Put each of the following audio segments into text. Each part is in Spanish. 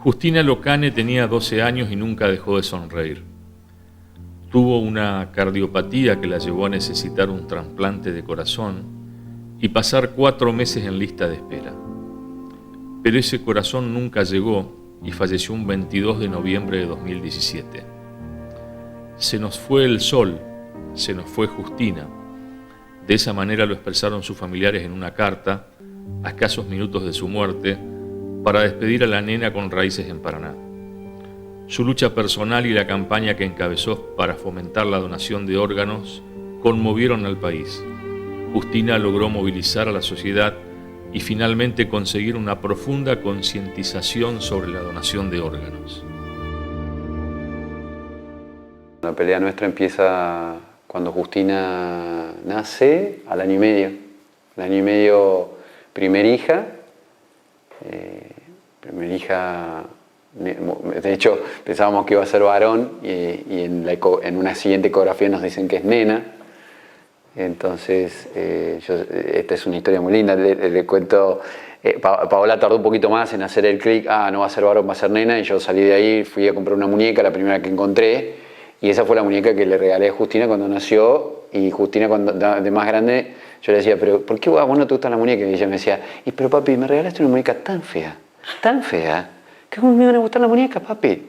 Justina Locane tenía 12 años y nunca dejó de sonreír. Tuvo una cardiopatía que la llevó a necesitar un trasplante de corazón y pasar 4 meses en lista de espera. Pero ese corazón nunca llegó y falleció un 22 de noviembre de 2017. Se nos fue el sol, se nos fue Justina. De esa manera lo expresaron sus familiares en una carta, a escasos minutos de su muerte, para despedir a la nena con raíces en Paraná. Su lucha personal y la campaña que encabezó para fomentar la donación de órganos conmovieron al país. Justina logró movilizar a la sociedad y finalmente conseguir una profunda concientización sobre la donación de órganos. La pelea nuestra empieza cuando Justina nace al año y medio. Al año y medio, primer hija. De hecho, pensábamos que iba a ser varón y en una siguiente ecografía nos dicen que es nena. Entonces, esta es una historia muy linda, le cuento, Paola tardó un poquito más en hacer el clic, no va a ser varón, va a ser nena, y yo salí de ahí, fui a comprar una muñeca, la primera que encontré, y esa fue la muñeca que le regalé a Justina cuando nació, y Justina cuando de más grande, yo le decía, pero ¿por qué vos no te gusta la muñeca? Y ella me decía, pero papi, me regalaste una muñeca tan fea, que cómo me iban a gustar las muñecas, papi.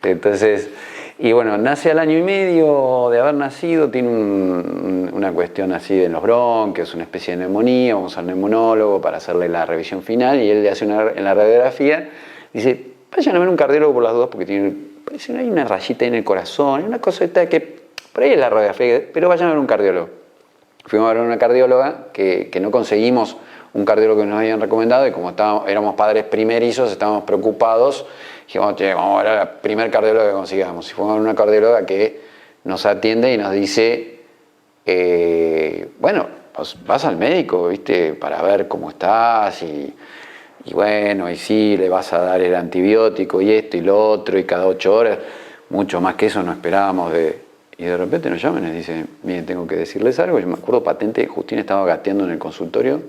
Entonces, y bueno, nace al año y medio de haber nacido, tiene una cuestión así de los bronquios, una especie de neumonía, vamos al neumonólogo para hacerle la revisión final y él le hace en la radiografía, dice, vayan a ver un cardiólogo por las dudas porque parece que hay una rayita en el corazón, una cosita que por ahí es la radiografía, pero vayan a ver un cardiólogo. Fuimos a ver una cardióloga que no conseguimos un cardiólogo que nos habían recomendado y como éramos padres primerizos, estábamos preocupados. Dijimos, vamos a ver a la primer cardióloga que consigamos. Y fuimos a ver una cardióloga que nos atiende y nos dice, bueno, pues vas al médico, ¿viste? Para ver cómo estás y bueno, y sí, le vas a dar el antibiótico y esto y lo otro y cada 8 horas. Mucho más que eso no esperábamos y de repente nos llaman y nos dicen, miren, tengo que decirles algo. Yo me acuerdo patente, Justina estaba gateando en el consultorio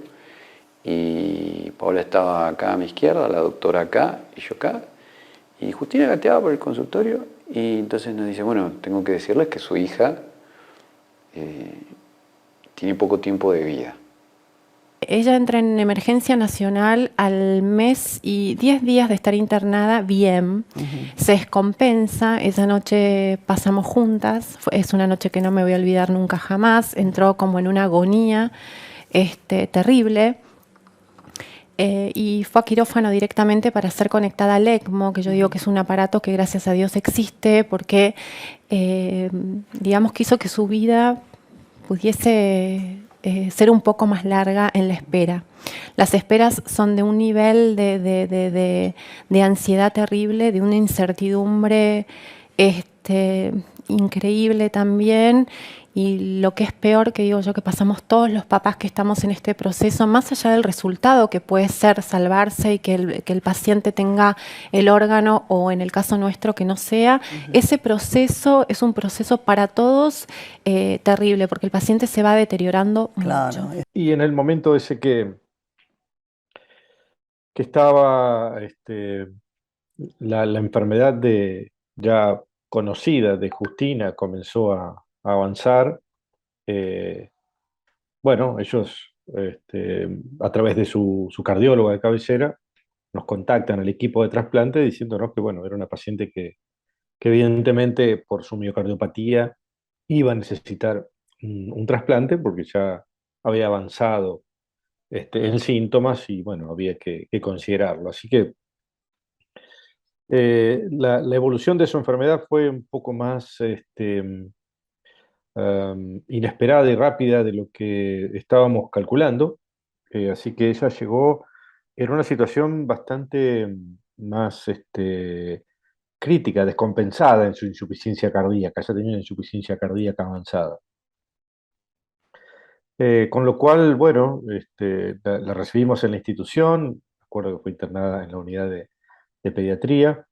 y Paola estaba acá a mi izquierda, la doctora acá y yo acá. Y Justina gateaba por el consultorio y entonces nos dice, bueno, tengo que decirles que su hija tiene poco tiempo de vida. Ella entra en emergencia nacional al mes y 10 días de estar internada bien. Se descompensa, esa noche pasamos juntas, es una noche que no me voy a olvidar nunca jamás, entró como en una agonía terrible. Y fue a quirófano directamente para ser conectada al ECMO, que yo digo que es un aparato que gracias a Dios existe, porque digamos que hizo que su vida pudiese ser un poco más larga en la espera. Las esperas son de un nivel de ansiedad terrible, de una incertidumbre increíble también. Y lo que es peor, que digo yo, que pasamos todos los papás que estamos en este proceso, más allá del resultado que puede ser salvarse y que el paciente tenga el órgano o en el caso nuestro que no sea, ese proceso es un proceso para todos terrible porque el paciente se va deteriorando mucho. Y en el momento ese que estaba la enfermedad ya conocida de Justina comenzó a avanzar, bueno, ellos a través de su cardióloga de cabecera nos contactan al equipo de trasplante diciéndonos que bueno, era una paciente que evidentemente por su miocardiopatía iba a necesitar un trasplante porque ya había avanzado en síntomas y bueno, había que considerarlo. Así que la evolución de su enfermedad fue un poco más inesperada y rápida de lo que estábamos calculando. Así que ella llegó en una situación bastante más crítica, descompensada en su insuficiencia cardíaca. Ya tenía una insuficiencia cardíaca avanzada. Con lo cual, bueno, la recibimos en la institución. Recuerdo que fue internada en la unidad de pediatría.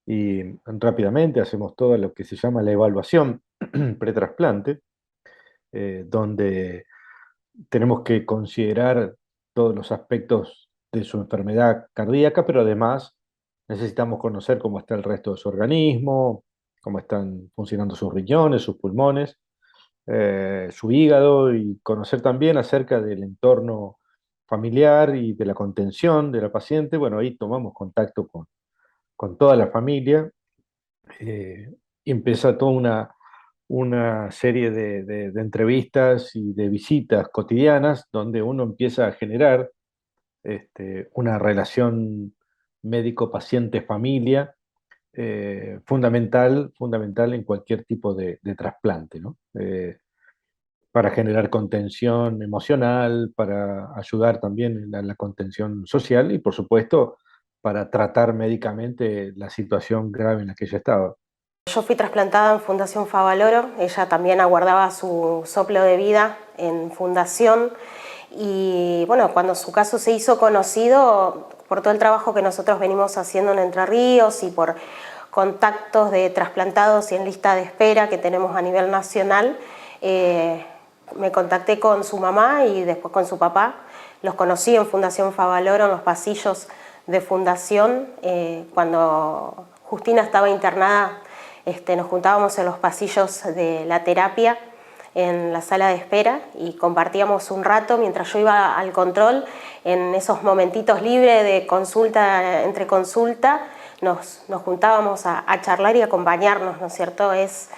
Y rápidamente hacemos todo lo que se llama la evaluación pretrasplante, donde tenemos que considerar todos los aspectos de su enfermedad cardíaca, pero además necesitamos conocer cómo está el resto de su organismo, cómo están funcionando sus riñones, sus pulmones, su hígado y conocer también acerca del entorno familiar y de la contención de la paciente. Bueno, ahí tomamos contacto con toda la familia y empieza toda una serie de entrevistas y de visitas cotidianas donde uno empieza a generar una relación médico-paciente-familia fundamental en cualquier tipo de trasplante, ¿no? Para generar contención emocional, para ayudar también en la contención social y, por supuesto, para tratar médicamente la situación grave en la que ella estaba. Yo fui trasplantada en Fundación Favaloro, ella también aguardaba su soplo de vida en Fundación y bueno, cuando su caso se hizo conocido por todo el trabajo que nosotros venimos haciendo en Entre Ríos y por contactos de trasplantados y en lista de espera que tenemos a nivel nacional, me contacté con su mamá y después con su papá. Los conocí en Fundación Favaloro, en los pasillos de Fundación. Cuando Justina estaba internada, nos juntábamos en los pasillos de la terapia, en la sala de espera, y compartíamos un rato mientras yo iba al control. En esos momentitos libres de consulta, entre consulta, nos juntábamos a charlar y acompañarnos, ¿no es cierto? Es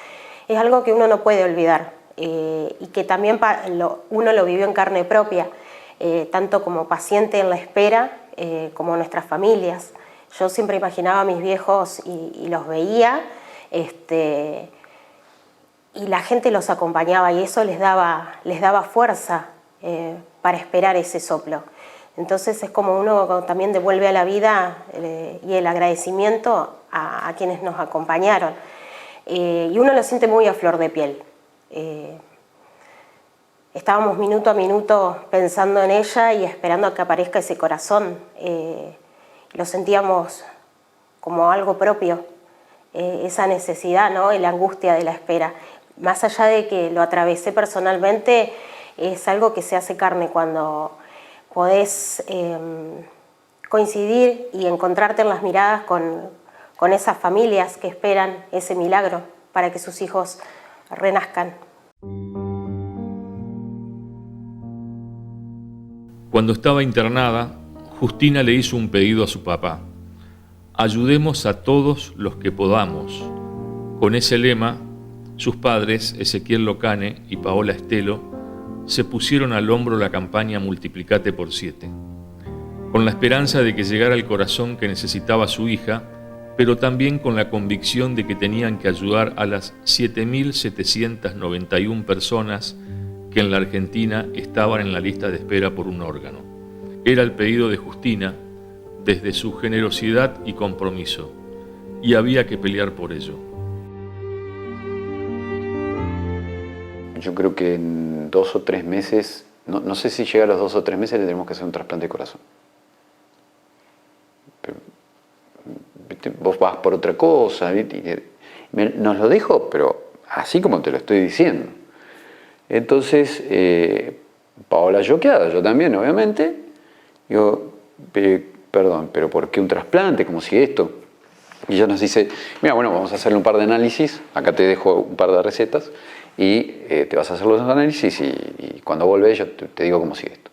algo que uno no puede olvidar. Y que también uno lo vivió en carne propia, tanto como paciente en la espera como nuestras familias. Yo siempre imaginaba a mis viejos y los veía, y la gente los acompañaba y eso les daba fuerza para esperar ese soplo. Entonces es como uno también devuelve a la vida y el agradecimiento a quienes nos acompañaron. Y uno lo siente muy a flor de piel. Estábamos minuto a minuto pensando en ella y esperando a que aparezca ese corazón. Lo sentíamos como algo propio, esa necesidad, ¿no? Y la angustia de la espera. Más allá de que lo atravesé personalmente, es algo que se hace carne cuando podés coincidir y encontrarte en las miradas con esas familias que esperan ese milagro para que sus hijos renazcan. Cuando estaba internada, Justina le hizo un pedido a su papá: ayudemos a todos los que podamos. Con ese lema, sus padres, Ezequiel Locane y Paola Estelo, se pusieron al hombro la campaña Multiplicate por 7, con la esperanza de que llegara el corazón que necesitaba su hija, pero también con la convicción de que tenían que ayudar a las 7.791 personas que en la Argentina estaban en la lista de espera por un órgano. Era el pedido de Justina desde su generosidad y compromiso, y había que pelear por ello. Yo creo que en 2 o 3 meses, no sé si llega a los 2 o 3 meses, le tenemos que hacer un trasplante de corazón. Pero, ¿viste? Vos vas por otra cosa, ¿viste? Nos lo dijo, pero así como te lo estoy diciendo. Entonces, Paola choqueada, yo también, obviamente. Digo, perdón, pero ¿por qué un trasplante? Como si esto. Y ella nos dice, mira, bueno, vamos a hacerle un par de análisis, acá te dejo un par de recetas, y te vas a hacer los análisis y cuando volvés yo te digo cómo sigue esto.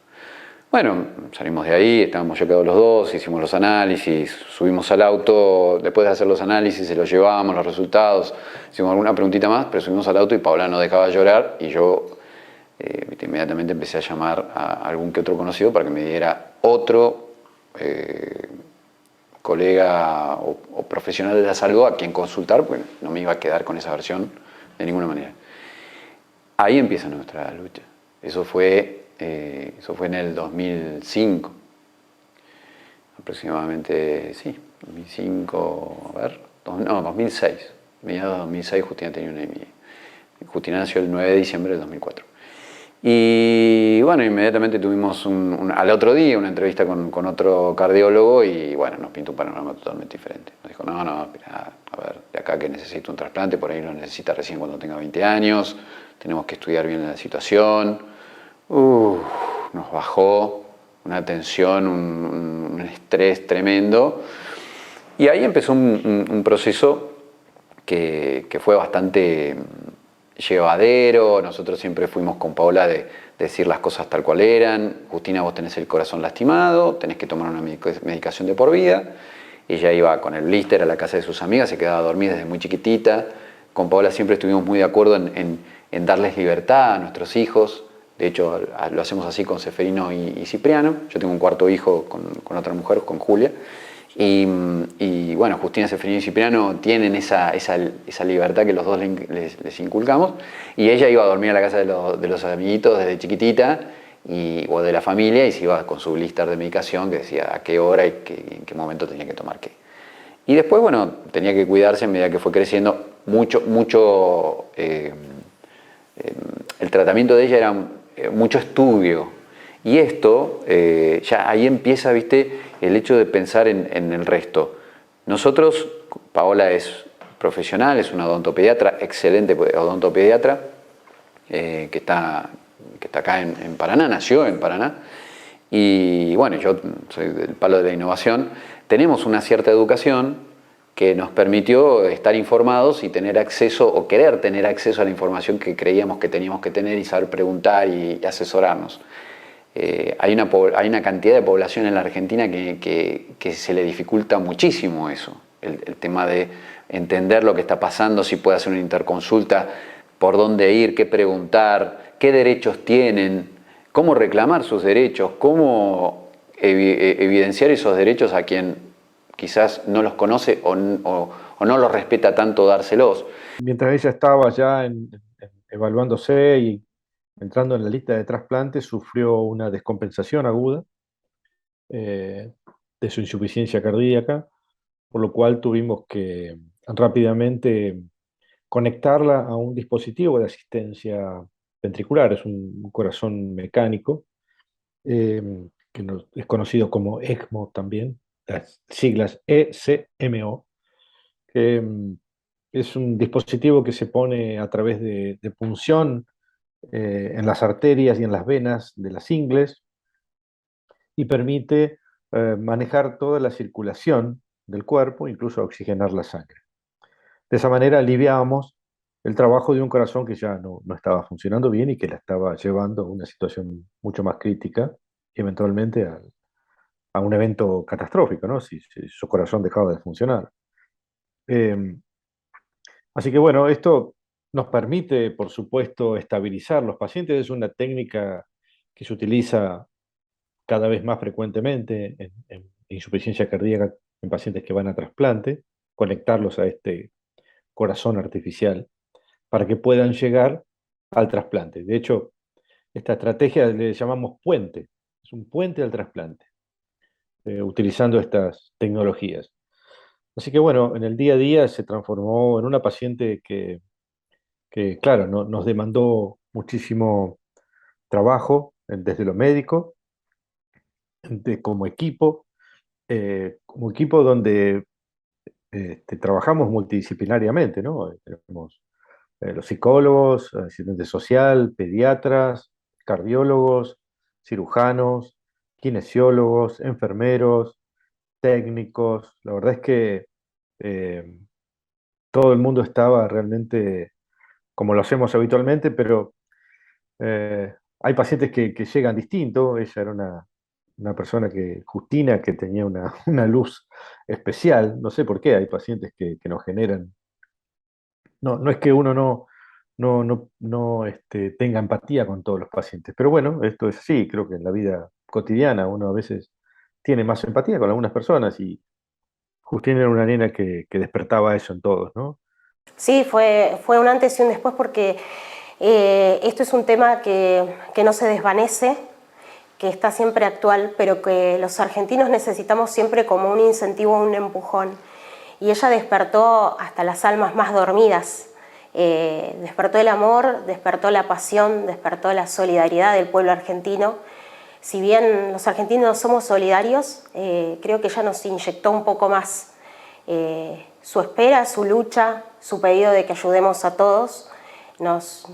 Bueno, salimos de ahí, estábamos choqueados los dos, hicimos los análisis, subimos al auto, después de hacer los análisis se los llevamos, los resultados, hicimos alguna preguntita más, pero subimos al auto y Paola no dejaba de llorar y yo inmediatamente empecé a llamar a algún que otro conocido para que me diera otro colega o profesional de la salud a quien consultar, porque no me iba a quedar con esa versión de ninguna manera. Ahí empieza nuestra lucha. Eso fue en el 2005, aproximadamente, sí, 2005, 2006. Mediados de 2006 Justina tenía una anemia. Justina nació el 9 de diciembre del 2004. Y bueno, inmediatamente tuvimos al otro día una entrevista con otro cardiólogo y bueno, nos pintó un panorama totalmente diferente. Nos dijo, no, espera, a ver, de acá que necesito un trasplante, por ahí lo necesita recién cuando tenga 20 años, tenemos que estudiar bien la situación. Nos bajó una tensión, un estrés tremendo. Y ahí empezó un proceso que fue bastante llevadero. Nosotros siempre fuimos con Paola de decir las cosas tal cual eran. Justina, vos tenés el corazón lastimado, tenés que tomar una medicación de por vida. Ella iba con el blister a la casa de sus amigas, se quedaba dormida desde muy chiquitita. Con Paola siempre estuvimos muy de acuerdo en darles libertad a nuestros hijos. De hecho, lo hacemos así con Seferino y Cipriano. Yo tengo un cuarto hijo con otra mujer, con Julia. Y bueno, Justina, Seferino y Cipriano tienen esa libertad que los dos les inculcamos. Y ella iba a dormir a la casa de los amiguitos desde chiquitita o de la familia, y se iba con su blister de medicación que decía a qué hora y en qué momento tenía que tomar qué. Y después, bueno, tenía que cuidarse a medida que fue creciendo. El tratamiento de ella era mucho estudio. Y esto, ya ahí empieza, ¿viste?, el hecho de pensar en el resto. Nosotros, Paola es profesional, es una odontopediatra, excelente odontopediatra, que está acá en Paraná, nació en Paraná. Y bueno, yo soy del palo de la innovación. Tenemos una cierta educación que nos permitió estar informados y tener acceso, o querer tener acceso a la información que creíamos que teníamos que tener, y saber preguntar y asesorarnos. Hay una cantidad de población en la Argentina que se le dificulta muchísimo eso, el tema de entender lo que está pasando, si puede hacer una interconsulta, por dónde ir, qué preguntar, qué derechos tienen, cómo reclamar sus derechos, cómo evidenciar esos derechos a quien quizás no los conoce o no los respeta tanto dárselos. Mientras ella estaba ya evaluándose y entrando en la lista de trasplantes, sufrió una descompensación aguda de su insuficiencia cardíaca, por lo cual tuvimos que rápidamente conectarla a un dispositivo de asistencia ventricular. Es un corazón mecánico, es conocido como ECMO también, las siglas ECMO, que es un dispositivo que se pone a través de punción en las arterias y en las venas de las ingles, y permite manejar toda la circulación del cuerpo, incluso oxigenar la sangre. De esa manera aliviábamos el trabajo de un corazón que ya no estaba funcionando bien y que la estaba llevando a una situación mucho más crítica y eventualmente a un evento catastrófico, ¿no?, si su corazón dejaba de funcionar. Así que bueno, esto nos permite, por supuesto, estabilizar los pacientes. Es una técnica que se utiliza cada vez más frecuentemente en insuficiencia cardíaca en pacientes que van a trasplante, conectarlos a este corazón artificial para que puedan llegar al trasplante. De hecho, esta estrategia le llamamos puente, es un puente al trasplante, utilizando estas tecnologías. Así que bueno, en el día a día se transformó en una paciente que claro, nos demandó muchísimo trabajo desde lo médico, como equipo donde trabajamos multidisciplinariamente, ¿no? Tenemos los psicólogos, asistente social, pediatras, cardiólogos, cirujanos, kinesiólogos, enfermeros, técnicos. La verdad es que eh, todo el mundo estaba realmente como lo hacemos habitualmente, pero hay pacientes que llegan distinto. Ella era una persona Justina, que tenía una luz especial. No sé por qué, hay pacientes que nos generan. No es que uno no tenga empatía con todos los pacientes, pero bueno, esto es así. Creo que en la vida cotidiana uno a veces tiene más empatía con algunas personas, y Justina era una nena que despertaba eso en todos, ¿no? Sí, fue un antes y un después, porque esto es un tema que no se desvanece, que está siempre actual, pero que los argentinos necesitamos siempre como un incentivo, un empujón. Y ella despertó hasta las almas más dormidas. Despertó el amor, despertó la pasión, despertó la solidaridad del pueblo argentino. Si bien los argentinos somos solidarios, creo que ella nos inyectó un poco más su espera, su lucha, su pedido de que ayudemos a todos. Nos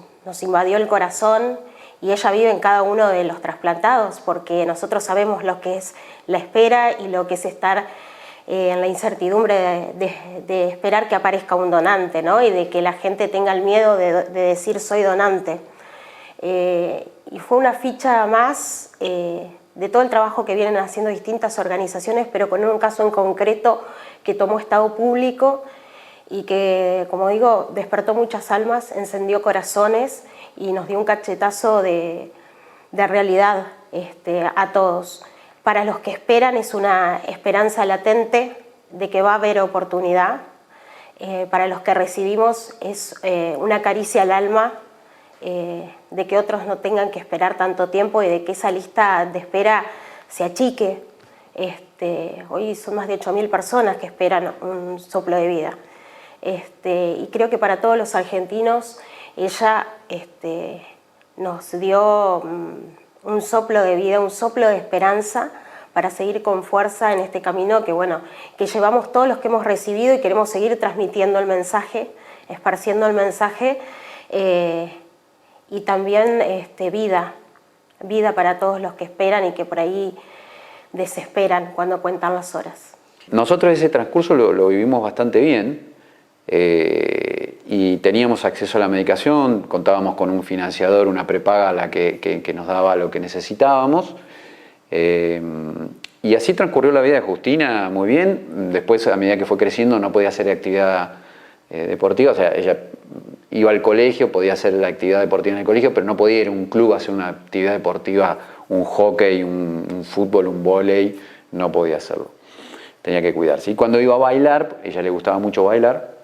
invadió el corazón, y ella vive en cada uno de los trasplantados, porque nosotros sabemos lo que es la espera y lo que es estar en la incertidumbre de esperar que aparezca un donante, ¿no? Y de que la gente tenga el miedo de decir soy donante. Y fue una ficha más de todo el trabajo que vienen haciendo distintas organizaciones, pero con un caso en concreto que tomó estado público y que, como digo, despertó muchas almas, encendió corazones y nos dio un cachetazo de realidad a todos. Para los que esperan es una esperanza latente de que va a haber oportunidad. Para los que recibimos es una caricia al alma de que otros no tengan que esperar tanto tiempo y de que esa lista de espera se achique. Hoy son más de 8.000 personas que esperan un soplo de vida. Y creo que para todos los argentinos ella nos dio un soplo de vida, un soplo de esperanza para seguir con fuerza en este camino que llevamos todos los que hemos recibido y queremos seguir transmitiendo el mensaje, esparciendo el mensaje y también vida para todos los que esperan y que por ahí desesperan cuando cuentan las horas. Nosotros ese transcurso lo vivimos bastante bien y teníamos acceso a la medicación, contábamos con un financiador, una prepaga a la que nos daba lo que necesitábamos. Y así transcurrió la vida de Justina muy bien. Después, a medida que fue creciendo, no podía hacer actividad deportiva. O sea, ella iba al colegio, podía hacer la actividad deportiva en el colegio, pero no podía ir a un club a hacer una actividad deportiva, un hockey, un fútbol, un vóley, no podía hacerlo. Tenía que cuidarse. Y cuando iba a bailar, a ella le gustaba mucho bailar,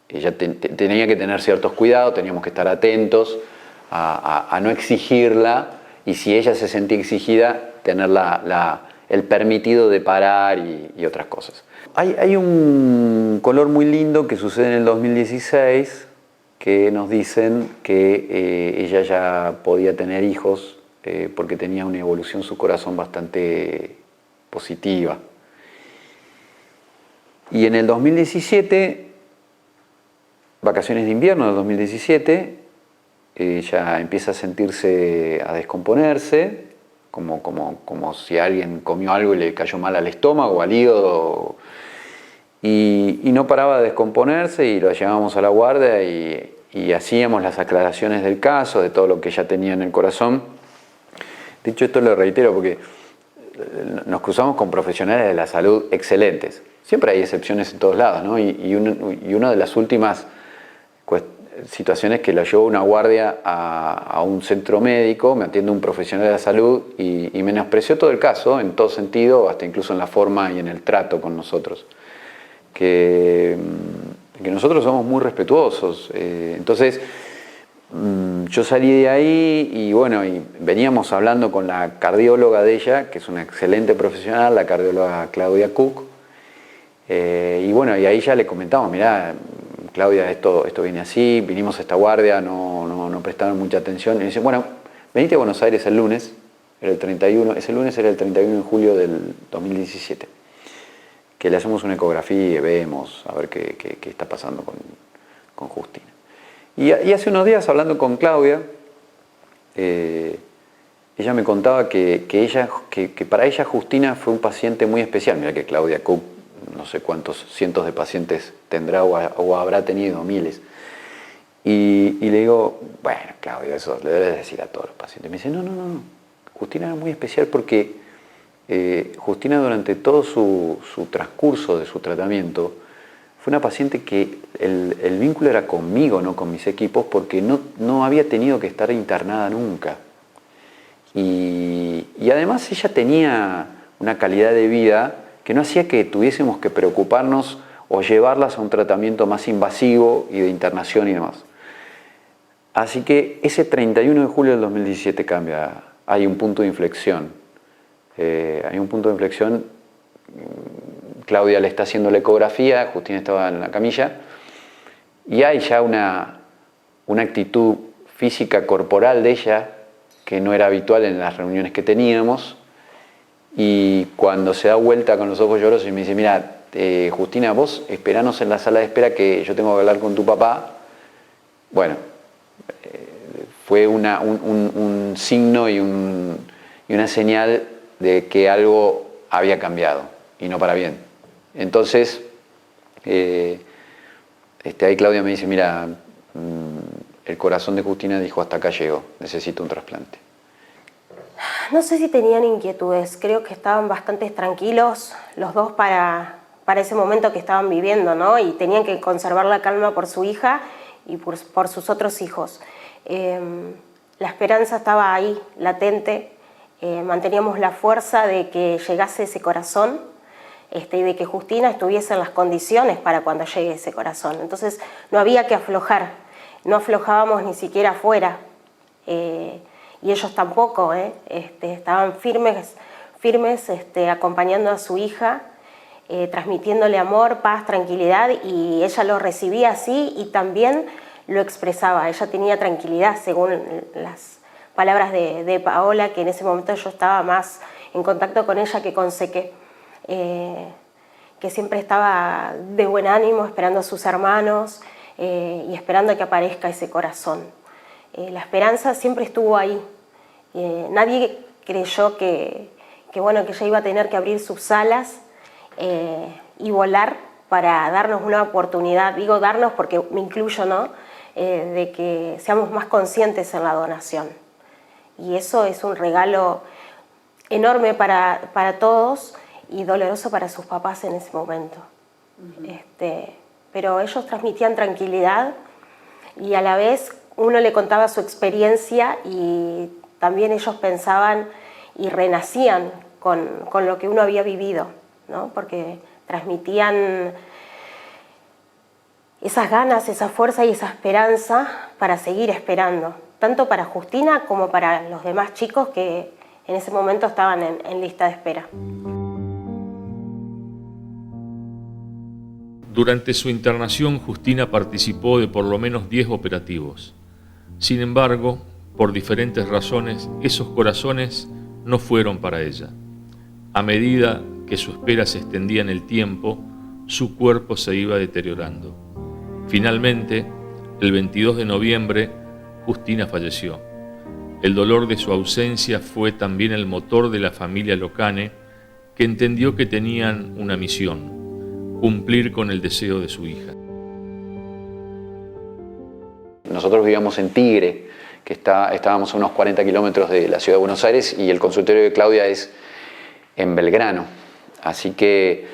ella tenía que tener ciertos cuidados, teníamos que estar atentos a no exigirla, y si ella se sentía exigida, tener el permitido de parar y otras cosas. Hay un color muy lindo que sucede en el 2016, que nos dicen que ella ya podía tener hijos porque tenía una evolución su corazón bastante positiva. Y en el 2017, vacaciones de invierno del 2017, ella empieza a sentirse, a descomponerse, como si alguien comió algo y le cayó mal al estómago o al hígado, y no paraba de descomponerse, y lo llevábamos a la guardia y hacíamos las aclaraciones del caso, de todo lo que ella tenía en el corazón. De hecho, esto lo reitero porque nos cruzamos con profesionales de la salud excelentes. Siempre hay excepciones en todos lados, ¿no? Y una de las últimas situaciones que la llevó una guardia a un centro médico, me atiende un profesional de la salud y menospreció todo el caso, en todo sentido, hasta incluso en la forma y en el trato con nosotros. Que nosotros somos muy respetuosos. Entonces, yo salí de ahí y veníamos hablando con la cardióloga de ella, que es una excelente profesional, la cardióloga Claudia Cook. Y ahí ya le comentamos, mirá, Claudia, esto viene así, vinimos a esta guardia, no prestaron mucha atención. Y dice, bueno, venite a Buenos Aires el lunes, era el 31, ese lunes era el 31 de julio del 2017, que le hacemos una ecografía y vemos a ver qué está pasando con Justina. Y hace unos días, hablando con Claudia, ella me contaba que para ella Justina fue un paciente muy especial. Mira que Claudia Cook, no sé cuántos cientos de pacientes tendrá o habrá tenido, miles. Y le digo, bueno, Claudia, eso le debes decir a todos los pacientes. Me dice, no, Justina era muy especial porque Justina durante todo su transcurso de su tratamiento fue una paciente que el vínculo era conmigo, no con mis equipos, porque no había tenido que estar internada nunca. Y además ella tenía una calidad de vida que no hacía que tuviésemos que preocuparnos o llevarlas a un tratamiento más invasivo y de internación y demás. Así que ese 31 de julio del 2017 cambia, hay un punto de inflexión. Claudia le está haciendo la ecografía, Justina estaba en la camilla, y hay ya una actitud física corporal de ella que no era habitual en las reuniones que teníamos. Y cuando se da vuelta con los ojos llorosos y me dice, mira, Justina, vos esperanos en la sala de espera que yo tengo que hablar con tu papá. Bueno, fue un signo y una señal de que algo había cambiado. y no para bien. Entonces, ahí Claudia me dice, mira, el corazón de Justina dijo, hasta acá llegó, necesito un trasplante. No sé si tenían inquietudes, creo que estaban bastante tranquilos los dos para ese momento que estaban viviendo, ¿no? Y tenían que conservar la calma por su hija y por sus otros hijos. La esperanza estaba ahí, latente, manteníamos la fuerza de que llegase ese corazón y de que Justina estuviese en las condiciones para cuando llegue ese corazón. Entonces no había que aflojar, no aflojábamos ni siquiera afuera. Y ellos tampoco, estaban firmes acompañando a su hija, transmitiéndole amor, paz, tranquilidad, y ella lo recibía así y también lo expresaba. Ella tenía tranquilidad, según las palabras de Paola, que en ese momento yo estaba más en contacto con ella que con Seque, que siempre estaba de buen ánimo, esperando a sus hermanos y esperando a que aparezca ese corazón. La esperanza siempre estuvo ahí. Nadie creyó que ella iba a tener que abrir sus alas y volar para darnos una oportunidad. Digo darnos porque me incluyo, ¿no? De que seamos más conscientes en la donación. Y eso es un regalo enorme para todos y doloroso para sus papás en ese momento. Pero ellos transmitían tranquilidad y a la vez uno le contaba su experiencia y también ellos pensaban y renacían con lo que uno había vivido, ¿no? Porque transmitían esas ganas, esa fuerza y esa esperanza para seguir esperando, tanto para Justina como para los demás chicos que en ese momento estaban en lista de espera. Durante su internación, Justina participó de por lo menos 10 operativos. Sin embargo, por diferentes razones, esos corazones no fueron para ella. A medida que su espera se extendía en el tiempo, su cuerpo se iba deteriorando. Finalmente, el 22 de noviembre, Justina falleció. El dolor de su ausencia fue también el motor de la familia Locane, que entendió que tenían una misión: cumplir con el deseo de su hija. Nosotros vivíamos en Tigre, que estábamos a unos 40 kilómetros de la ciudad de Buenos Aires, y el consultorio de Claudia es en Belgrano. Así que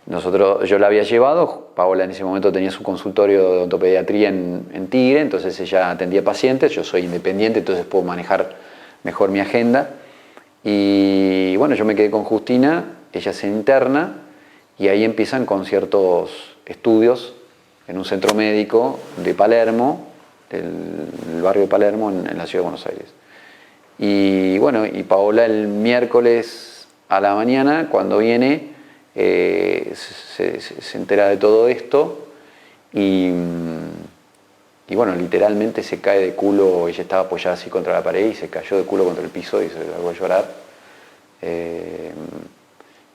yo la había llevado, Paola en ese momento tenía su consultorio de odontopediatría en Tigre, entonces ella atendía pacientes, yo soy independiente, entonces puedo manejar mejor mi agenda. Y bueno, yo me quedé con Justina, ella se interna, y ahí empiezan con ciertos estudios en un centro médico de Palermo, del barrio de Palermo, en la ciudad de Buenos Aires. Y bueno, y Paola el miércoles a la mañana, cuando viene, se entera de todo esto y bueno, literalmente se cae de culo. Ella estaba apoyada así contra la pared y se cayó de culo contra el piso y se largó a llorar.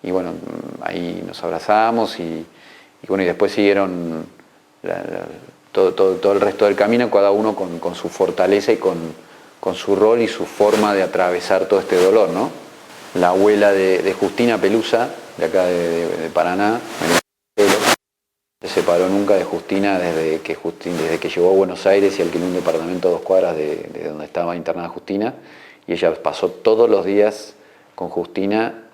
Y bueno, ahí nos abrazamos y bueno, y después siguieron todo el resto del camino, cada uno con su fortaleza y con su rol y su forma de atravesar todo este dolor, ¿no? La abuela de Justina, Pelusa, de acá de Paraná, no se separó nunca de Justina desde que llegó a Buenos Aires y alquiló un departamento a 2 cuadras de donde estaba internada Justina, y ella pasó todos los días con Justina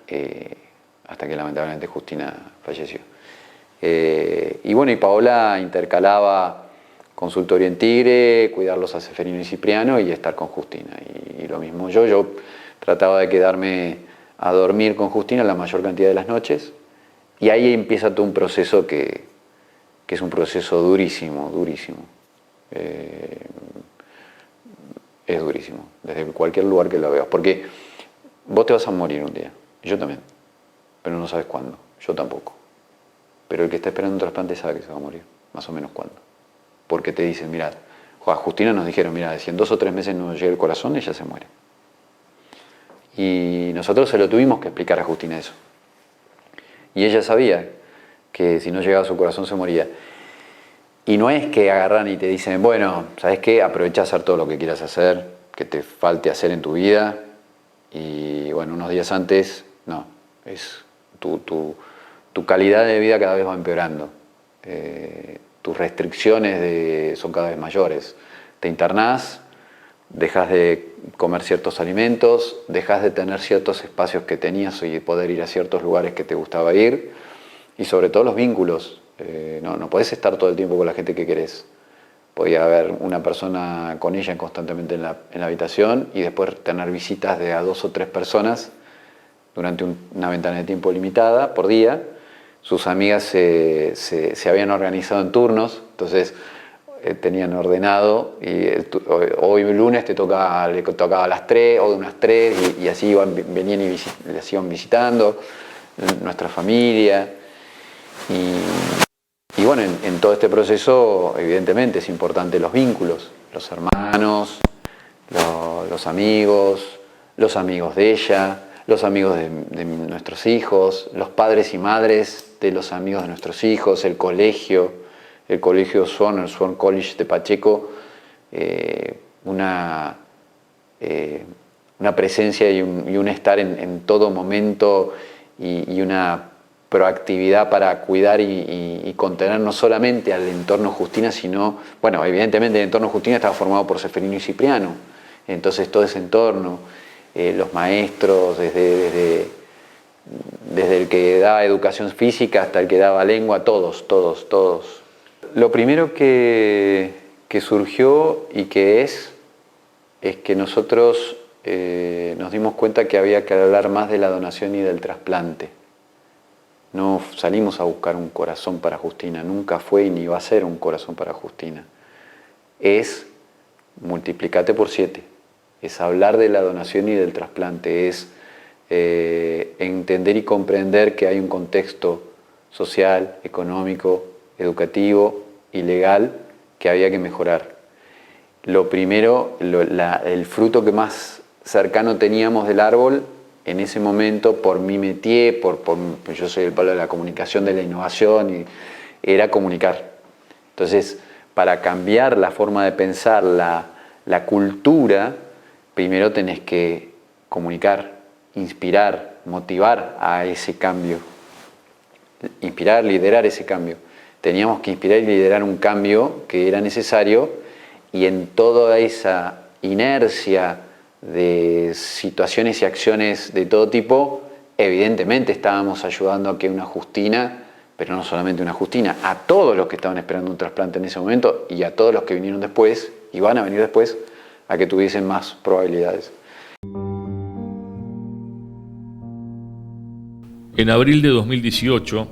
hasta que lamentablemente Justina falleció. Y bueno, y Paola intercalaba consultorio en Tigre, cuidarlos a Seferino y Cipriano y estar con Justina. Y lo mismo yo trataba de quedarme a dormir con Justina la mayor cantidad de las noches, y ahí empieza todo un proceso que es un proceso durísimo. Es durísimo, desde cualquier lugar que lo veas, porque vos te vas a morir un día, yo también, pero no sabes cuándo, yo tampoco. Pero el que está esperando un trasplante sabe que se va a morir, más o menos cuándo. Porque te dicen, mirad, a Justina nos dijeron, mira, si en 2 o 3 meses no llega el corazón, ella se muere. Y nosotros se lo tuvimos que explicar a Justina eso. Y ella sabía que si no llegaba a su corazón se moría. Y no es que agarran y te dicen, bueno, ¿sabes qué? Aprovecha a hacer todo lo que quieras hacer, que te falte hacer en tu vida. Y bueno, unos días antes, no, es tu tu calidad de vida cada vez va empeorando. Tus restricciones son cada vez mayores. Te internás, dejas de comer ciertos alimentos, dejas de tener ciertos espacios que tenías y poder ir a ciertos lugares que te gustaba ir, y sobre todo los vínculos. No podés estar todo el tiempo con la gente que querés. Podía haber una persona con ella constantemente en la habitación y después tener visitas de a 2 o 3 personas durante una ventana de tiempo limitada por día. Sus amigas se habían organizado en turnos, entonces tenían ordenado, y hoy lunes le tocaba a las 3 o de unas 3, y así venían y les iban visitando nuestra familia. Y bueno, en todo este proceso evidentemente es importante los vínculos, los hermanos, los amigos de ella, los amigos de nuestros hijos, los padres y madres de los amigos de nuestros hijos, el colegio Swan, el Swan College de Pacheco, una presencia y un estar en todo momento, y una proactividad para cuidar y contener no solamente al entorno Justina, sino, bueno, evidentemente el entorno Justina estaba formado por Seferino y Cipriano, entonces todo ese entorno, los maestros, desde el que daba educación física hasta el que daba lengua, todos. Lo primero que surgió y que es que nosotros nos dimos cuenta que había que hablar más de la donación y del trasplante. No salimos a buscar un corazón para Justina, nunca fue y ni va a ser un corazón para Justina. Es multiplicate por 7, es hablar de la donación y del trasplante, es entender y comprender que hay un contexto social, económico, educativo y legal que había que mejorar. Lo primero, el fruto que más cercano teníamos del árbol en ese momento, por mi métier, yo soy el palo de la comunicación, de la innovación, y era comunicar. Entonces, para cambiar la forma de pensar, la cultura, primero tenés que comunicar, inspirar, motivar a ese cambio. Inspirar, liderar ese cambio. Teníamos que inspirar y liderar un cambio que era necesario, y en toda esa inercia de situaciones y acciones de todo tipo, evidentemente estábamos ayudando a que una Justina, pero no solamente una Justina, a todos los que estaban esperando un trasplante en ese momento y a todos los que vinieron después y van a venir después, a que tuviesen más probabilidades. En abril de 2018,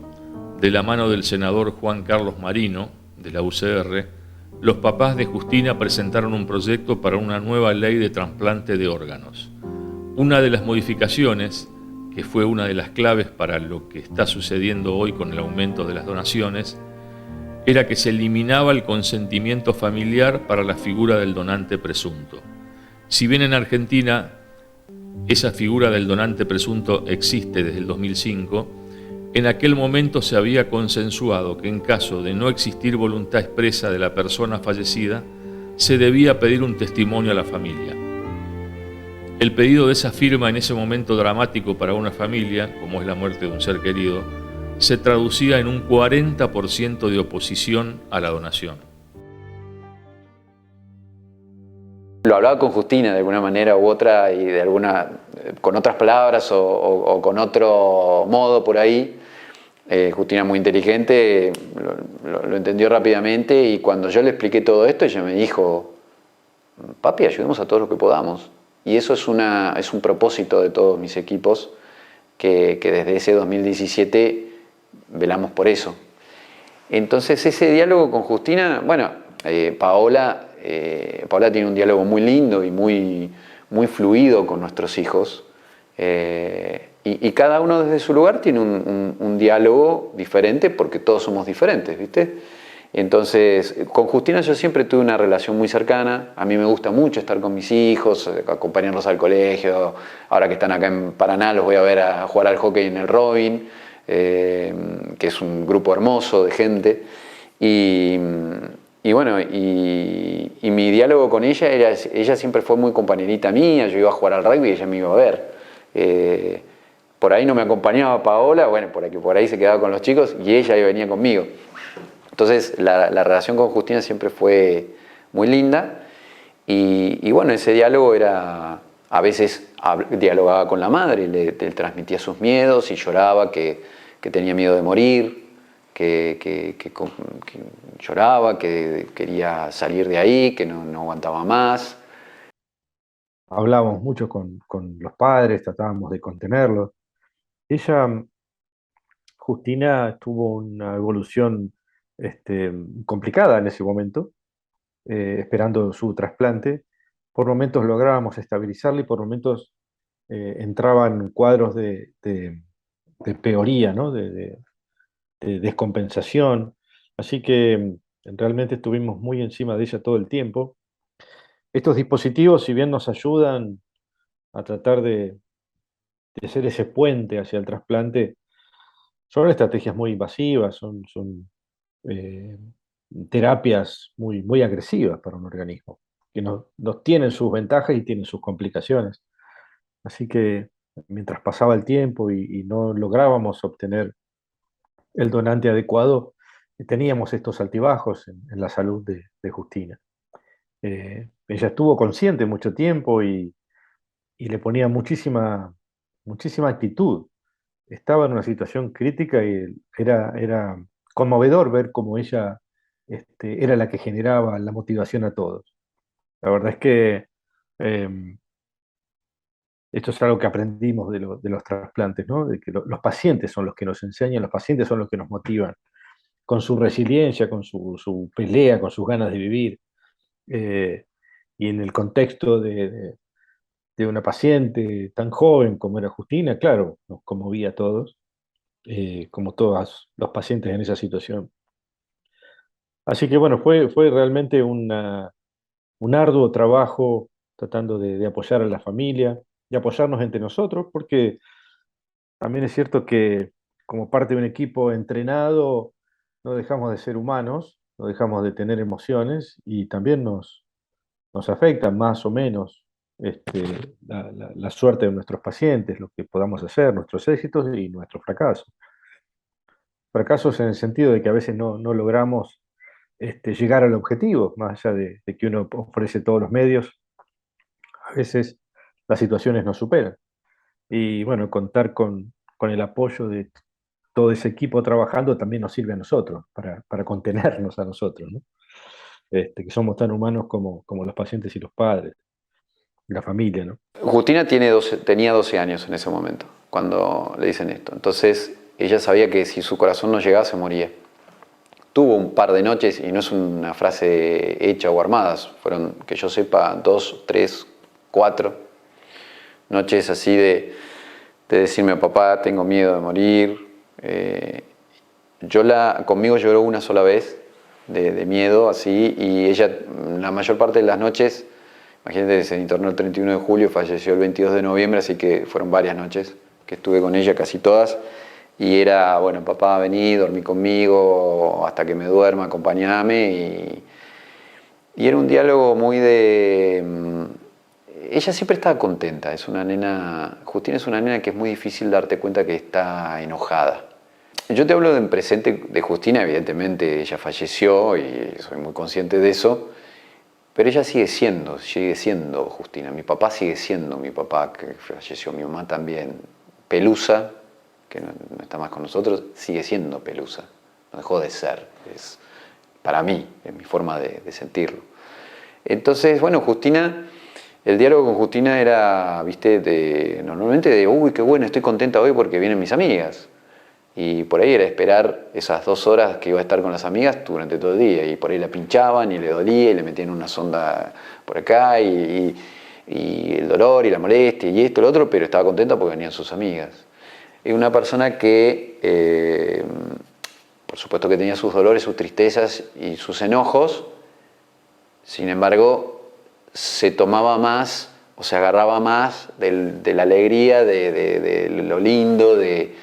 de la mano del senador Juan Carlos Marino, de la UCR, los papás de Justina presentaron un proyecto para una nueva ley de trasplante de órganos. Una de las modificaciones, que fue una de las claves para lo que está sucediendo hoy con el aumento de las donaciones, era que se eliminaba el consentimiento familiar para la figura del donante presunto. Si bien en Argentina esa figura del donante presunto existe desde el 2005, en aquel momento se había consensuado que en caso de no existir voluntad expresa de la persona fallecida, se debía pedir un testimonio a la familia. El pedido de esa firma en ese momento dramático para una familia, como es la muerte de un ser querido, se traducía en un 40% de oposición a la donación. Lo hablaba con Justina de alguna manera u otra, y con otras palabras o con otro modo por ahí. Justina, muy inteligente, lo entendió rápidamente, y cuando yo le expliqué todo esto, ella me dijo: papi, ayudemos a todos lo que podamos. Y eso es un propósito de todos mis equipos, que desde ese 2017 velamos por eso. Entonces, ese diálogo con Justina, bueno, Paola tiene un diálogo muy lindo y muy fluido con nuestros hijos, y cada uno desde su lugar tiene un diálogo diferente, porque todos somos diferentes, ¿viste? Entonces, con Justina yo siempre tuve una relación muy cercana. A mí me gusta mucho estar con mis hijos, acompañarlos al colegio. Ahora que están acá en Paraná, los voy a ver a jugar al hockey en el Robin, que es un grupo hermoso de gente. Y bueno, y mi diálogo con ella siempre fue muy compañerita mía. Yo iba a jugar al rugby y ella me iba a ver. por ahí no me acompañaba Paola, bueno, por ahí se quedaba con los chicos y ella venía conmigo. Entonces la relación con Justina siempre fue muy linda y bueno, ese diálogo era, a veces dialogaba con la madre, le transmitía sus miedos y lloraba que tenía miedo de morir, que lloraba, que quería salir de ahí, que no aguantaba más. Hablábamos mucho con los padres, tratábamos de contenerlos. Ella, Justina, tuvo una evolución complicada en ese momento, esperando su trasplante. Por momentos lográbamos estabilizarla y por momentos entraban cuadros de peoría, ¿no? De descompensación. Así que realmente estuvimos muy encima de ella todo el tiempo. Estos dispositivos, si bien nos ayudan a tratar de ser ese puente hacia el trasplante, son estrategias muy invasivas, son eh, terapias muy agresivas para un organismo, que nos tienen sus ventajas y tienen sus complicaciones. Así que mientras pasaba el tiempo y no lográbamos obtener el donante adecuado, teníamos estos altibajos en la salud de Justina. Ella estuvo consciente mucho tiempo y le ponía muchísima actitud. Estaba en una situación crítica y era conmovedor ver cómo ella era la que generaba la motivación a todos. La verdad es que eh, esto es algo que aprendimos de los trasplantes, ¿no? De que los pacientes son los que nos enseñan, los pacientes son los que nos motivan, con su resiliencia, con su pelea, con sus ganas de vivir. Eh, y en el contexto de una paciente tan joven como era Justina, claro, nos conmovía a todos, como todos los pacientes en esa situación. Así que bueno, fue realmente un arduo trabajo tratando de apoyar a la familia, de apoyarnos entre nosotros, porque también es cierto que como parte de un equipo entrenado, no dejamos de ser humanos, no dejamos de tener emociones y también nos afecta más o menos la suerte de nuestros pacientes, lo que podamos hacer, nuestros éxitos y nuestros fracasos. Fracasos en el sentido de que a veces no logramos llegar al objetivo, más allá de que uno ofrece todos los medios, a veces las situaciones nos superan. Y bueno, contar con el apoyo de todo ese equipo trabajando también nos sirve a nosotros, para contenernos a nosotros, ¿no? Que somos tan humanos como los pacientes y los padres, la familia, ¿no? Justina tenía 12 años en ese momento, cuando le dicen esto. Entonces ella sabía que si su corazón no llegaba se moría. Tuvo un par de noches, y no es una frase hecha o armadas, fueron, que yo sepa, 2, 3, 4 noches así de decirme a papá, tengo miedo de morir. Conmigo lloró una sola vez de miedo, así, y ella la mayor parte de las noches, imagínate, se internó el 31 de julio, falleció el 22 de noviembre, así que fueron varias noches que estuve con ella, casi todas. Y era, bueno, papá, vení, dormí conmigo hasta que me duerma, acompañame. Y era un diálogo muy de... Ella siempre estaba contenta, Justina es una nena que es muy difícil darte cuenta que está enojada. Yo te hablo en presente de Justina, evidentemente ella falleció y soy muy consciente de eso, pero ella sigue siendo Justina. Mi papá sigue siendo mi papá, que falleció, mi mamá también. Pelusa, que no está más con nosotros, sigue siendo Pelusa, no dejó de ser, para mí, es mi forma de sentirlo. Entonces, bueno, el diálogo con Justina era, viste, normalmente de, uy, qué bueno, estoy contenta hoy porque vienen mis amigas. Y por ahí era esperar esas 2 horas que iba a estar con las amigas durante todo el día, y por ahí la pinchaban y le dolía y le metían una sonda por acá y el dolor y la molestia y esto y lo otro, pero estaba contenta porque venían sus amigas. Es una persona que, por supuesto que tenía sus dolores, sus tristezas y sus enojos, sin embargo, se tomaba más o se agarraba más de la alegría, de lo lindo, de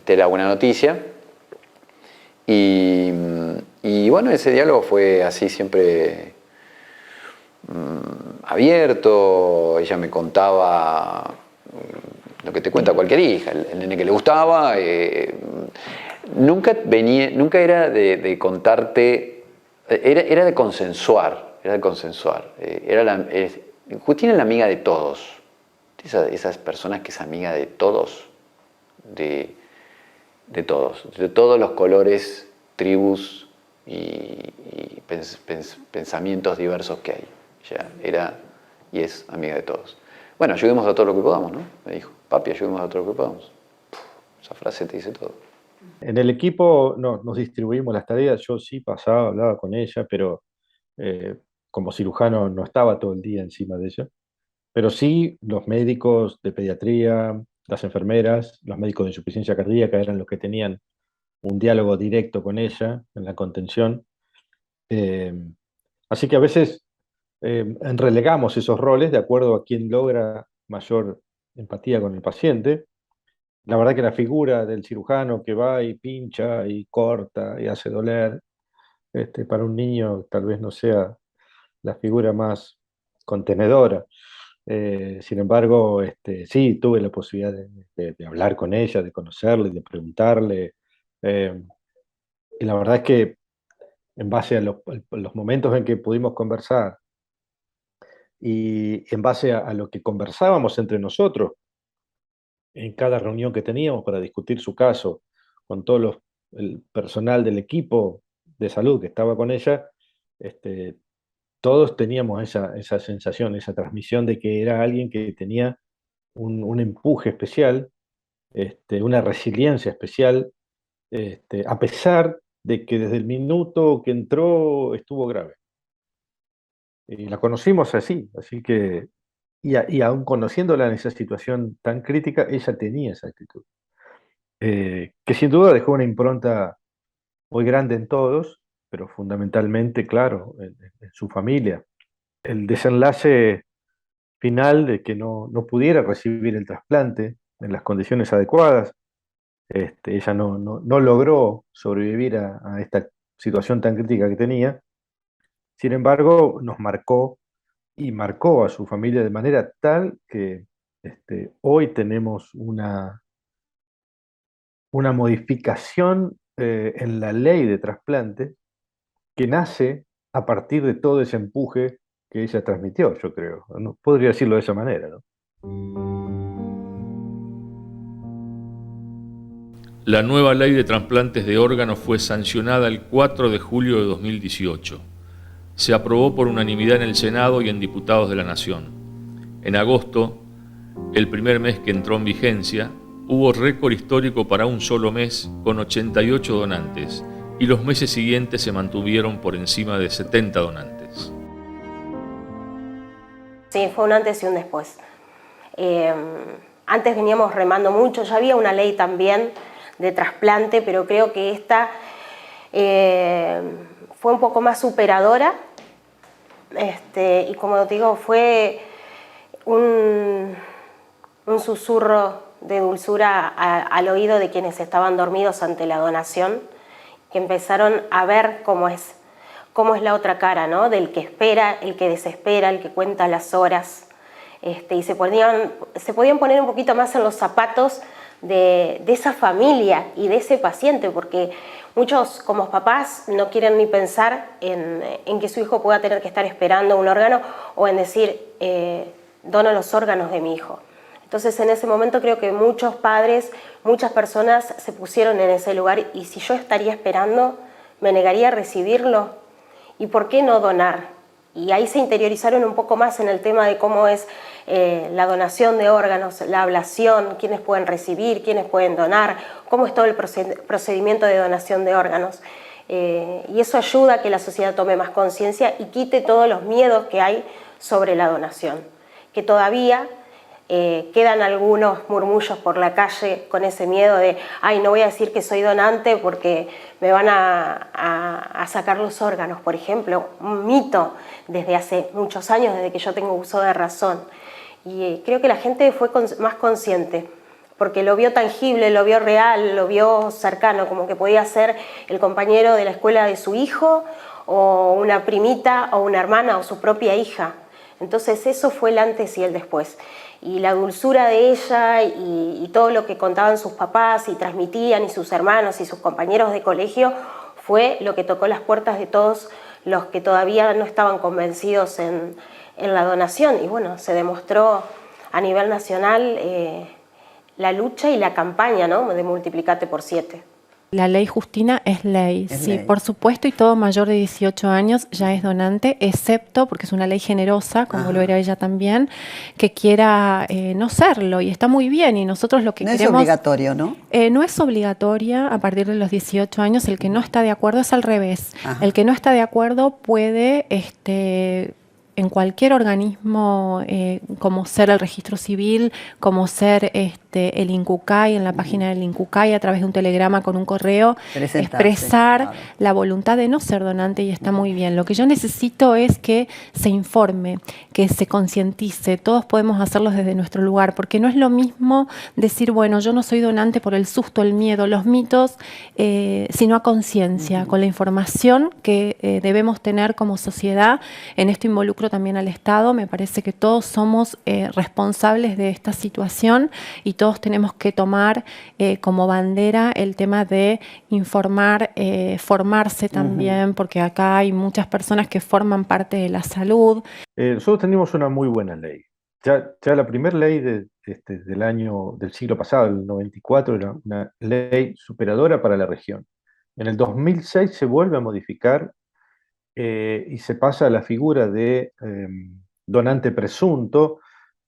la buena noticia. Y bueno, ese diálogo fue así siempre abierto. Ella me contaba lo que te cuenta cualquier hija, el nene que le gustaba. Nunca era de contarte, era de consensuar, Justina es la amiga de todos, esas personas que es amiga de todos, de todos los colores, tribus y pensamientos diversos que hay. Ella era y es amiga de todos. Bueno, ayudemos a todo lo que podamos, ¿no? Me dijo, papi, ayudemos a todo lo que podamos. Esa frase te dice todo. En el equipo nos distribuimos las tareas, yo sí pasaba, hablaba con ella, pero como cirujano no estaba todo el día encima de ella, pero sí los médicos de pediatría, las enfermeras, los médicos de insuficiencia cardíaca eran los que tenían un diálogo directo con ella en la contención. Eh, Así que a veces relegamos esos roles de acuerdo a quién logra mayor empatía con el paciente. La verdad que la figura del cirujano que va y pincha y corta y hace doler, para un niño tal vez no sea la figura más contenedora. Sin embargo, sí, tuve la posibilidad de hablar con ella, de conocerle, de preguntarle. eh, y la verdad es que en base a los momentos en que pudimos conversar y en base a lo que conversábamos entre nosotros en cada reunión que teníamos para discutir su caso con el personal del equipo de salud que estaba con ella, este, todos teníamos esa sensación, esa transmisión de que era alguien que tenía un empuje especial, una resiliencia especial, a pesar de que desde el minuto que entró estuvo grave. Y la conocimos así que, y aún conociéndola en esa situación tan crítica, ella tenía esa actitud, que sin duda dejó una impronta muy grande en todos, pero fundamentalmente, claro, en su familia. El desenlace final de que no pudiera recibir el trasplante en las condiciones adecuadas, ella no logró sobrevivir a esta situación tan crítica que tenía. Sin embargo, nos marcó y marcó a su familia de manera tal que hoy tenemos una modificación en la ley de trasplante que nace a partir de todo ese empuje que ella transmitió, yo creo. No podría decirlo de esa manera, ¿no? La nueva ley de trasplantes de órganos fue sancionada el 4 de julio de 2018. Se aprobó por unanimidad en el Senado y en Diputados de la Nación. En agosto, el primer mes que entró en vigencia, hubo récord histórico para un solo mes con 88 donantes y los meses siguientes se mantuvieron por encima de 70 donantes. Sí, fue un antes y un después. Antes veníamos remando mucho, ya había una ley también de trasplante, pero creo que esta fue un poco más superadora, y como te digo, fue un susurro de dulzura al oído de quienes estaban dormidos ante la donación, que empezaron a ver cómo es la otra cara, ¿no? Del que espera, el que desespera, el que cuenta las horas, y se podían poner un poquito más en los zapatos de esa familia y de ese paciente, porque muchos como papás no quieren ni pensar en que su hijo pueda tener que estar esperando un órgano o en decir, dono los órganos de mi hijo. Entonces en ese momento creo que muchos padres, muchas personas se pusieron en ese lugar y si yo estaría esperando, me negaría a recibirlo. ¿Y por qué no donar? Y ahí se interiorizaron un poco más en el tema de cómo es la donación de órganos, la ablación, quiénes pueden recibir, quiénes pueden donar, cómo es todo el procedimiento de donación de órganos. Y eso ayuda a que la sociedad tome más conciencia y quite todos los miedos que hay sobre la donación, que todavía quedan algunos murmullos por la calle con ese miedo de ay, no voy a decir que soy donante porque me van a sacar los órganos, por ejemplo, un mito desde hace muchos años, desde que yo tengo uso de razón. Y creo que la gente fue más consciente porque lo vio tangible, lo vio real, lo vio cercano, como que podía ser el compañero de la escuela de su hijo o una primita o una hermana o su propia hija. Entonces eso fue el antes y el después. Y la dulzura de ella y todo lo que contaban sus papás y transmitían y sus hermanos y sus compañeros de colegio fue lo que tocó las puertas de todos los que todavía no estaban convencidos en la donación. Y bueno, se demostró a nivel nacional la lucha y la campaña, ¿no?, de Multiplicate por 7. La ley Justina es ley, Es sí, ley. por supuesto, y todo mayor de 18 años ya es donante, excepto, porque es una ley generosa, como lo era ella también, que quiera no serlo, y está muy bien, y nosotros lo que No es queremos... obligatorio, ¿no? No es obligatoria a partir de los 18 años, el que no está de acuerdo es al revés. Ajá. El que no está de acuerdo puede... en cualquier organismo, como ser el registro civil, como ser el INCUCAI, en la página del INCUCAI, a través de un telegrama con un correo, Presentarse, expresar claro. la voluntad de no ser donante, y está muy bien. Lo que yo necesito es que se informe, que se concientice. Todos podemos hacerlo desde nuestro lugar, porque no es lo mismo decir, bueno, yo no soy donante por el susto, el miedo, los mitos, sino a conciencia, con la información que debemos tener como sociedad. En esto involucro también al Estado. Me parece que todos somos responsables de esta situación y todos tenemos que tomar como bandera el tema de informar, formarse también, porque acá hay muchas personas que forman parte de la salud. Nosotros tenemos una muy buena ley. Ya la primera ley del siglo pasado, el 94, era una ley superadora para la región. En el 2006 se vuelve a modificar y se pasa a la figura de donante presunto,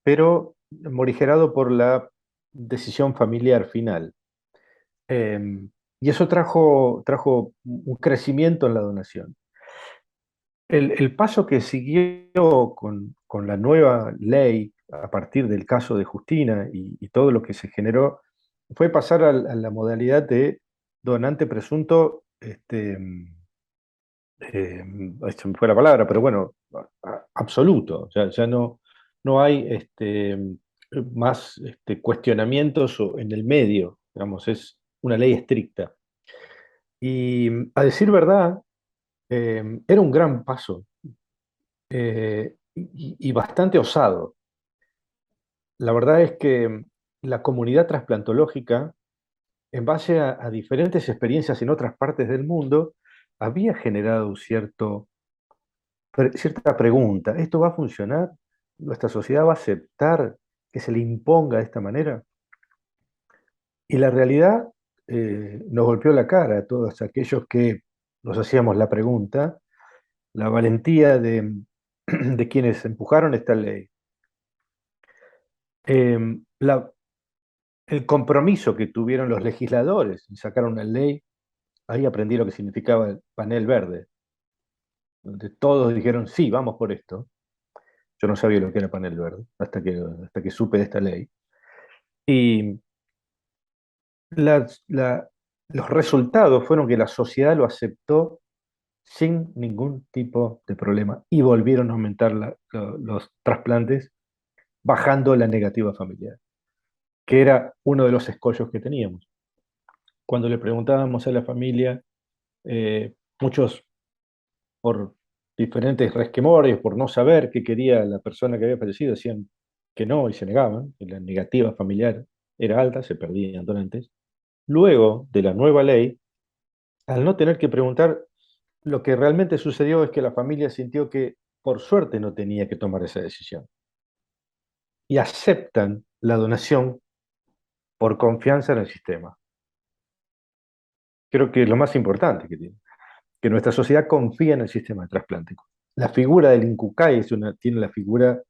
pero morigerado por la decisión familiar final. Y eso trajo un crecimiento en la donación. El paso que siguió con la nueva ley a partir del caso de Justina y todo lo que se generó fue pasar a la modalidad de donante presunto, se me fue la palabra, pero bueno, absoluto. Ya no hay más cuestionamientos en el medio, digamos, es una ley estricta. Y a decir verdad, era un gran paso y bastante osado. La verdad es que la comunidad trasplantológica, en base a diferentes experiencias en otras partes del mundo, había generado cierta pregunta. ¿Esto va a funcionar? ¿Nuestra sociedad va a aceptar que se le imponga de esta manera? Y la realidad nos golpeó la cara a todos aquellos que nos hacíamos la pregunta, la valentía de quienes empujaron esta ley, el compromiso que tuvieron los legisladores en sacar una ley. Ahí aprendí lo que significaba el panel verde, donde todos dijeron, sí, vamos por esto. Yo no sabía lo que era panel verde, hasta que supe de esta ley. Y los resultados fueron que la sociedad lo aceptó sin ningún tipo de problema y volvieron a aumentar los trasplantes, bajando la negativa familiar, que era uno de los escollos que teníamos. Cuando le preguntábamos a la familia, muchos por diferentes resquemores, por no saber qué quería la persona que había fallecido, decían que no y se negaban, que la negativa familiar era alta, se perdían donantes. Luego de la nueva ley, al no tener que preguntar, lo que realmente sucedió es que la familia sintió que por suerte no tenía que tomar esa decisión. Y aceptan la donación por confianza en el sistema. Creo que es lo más importante que tiene, que nuestra sociedad confía en el sistema de trasplante. La figura del INCUCAI tiene la figura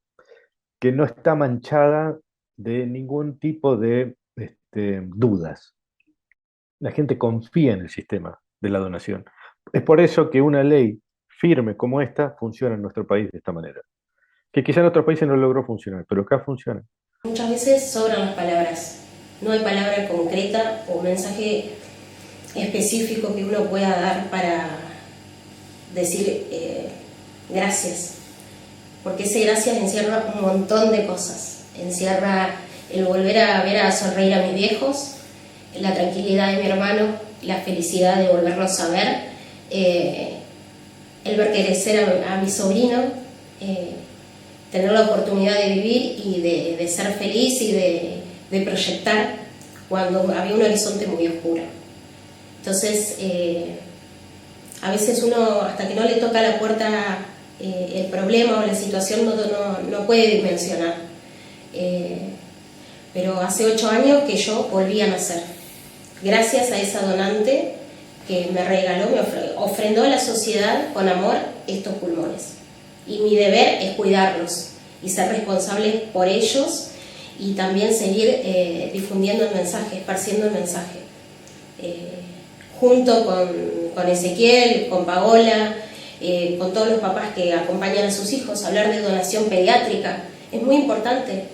que no está manchada de ningún tipo de dudas. La gente confía en el sistema de la donación. Es por eso que una ley firme como esta funciona en nuestro país de esta manera. Que quizá en otros países no logró funcionar, pero acá funciona. Muchas veces sobran las palabras. No hay palabra concreta o mensaje específico que uno pueda dar para decir gracias. Porque ese gracias encierra un montón de cosas. Encierra el volver a ver a sonreír a mis viejos, la tranquilidad de mi hermano, la felicidad de volvernos a ver, el ver crecer a mi sobrino, tener la oportunidad de vivir y de ser feliz y de proyectar cuando había un horizonte muy oscuro. Entonces, a veces uno, hasta que no le toca a la puerta el problema o la situación, no puede dimensionar. Pero hace 8 años que yo volví a nacer, gracias a esa donante que me regaló, me ofrendó a la sociedad con amor estos pulmones. Y mi deber es cuidarlos y ser responsable por ellos y también seguir difundiendo el mensaje, esparciendo el mensaje. Junto con Ezequiel, con Paola, con todos los papás que acompañan a sus hijos, hablar de donación pediátrica es muy importante.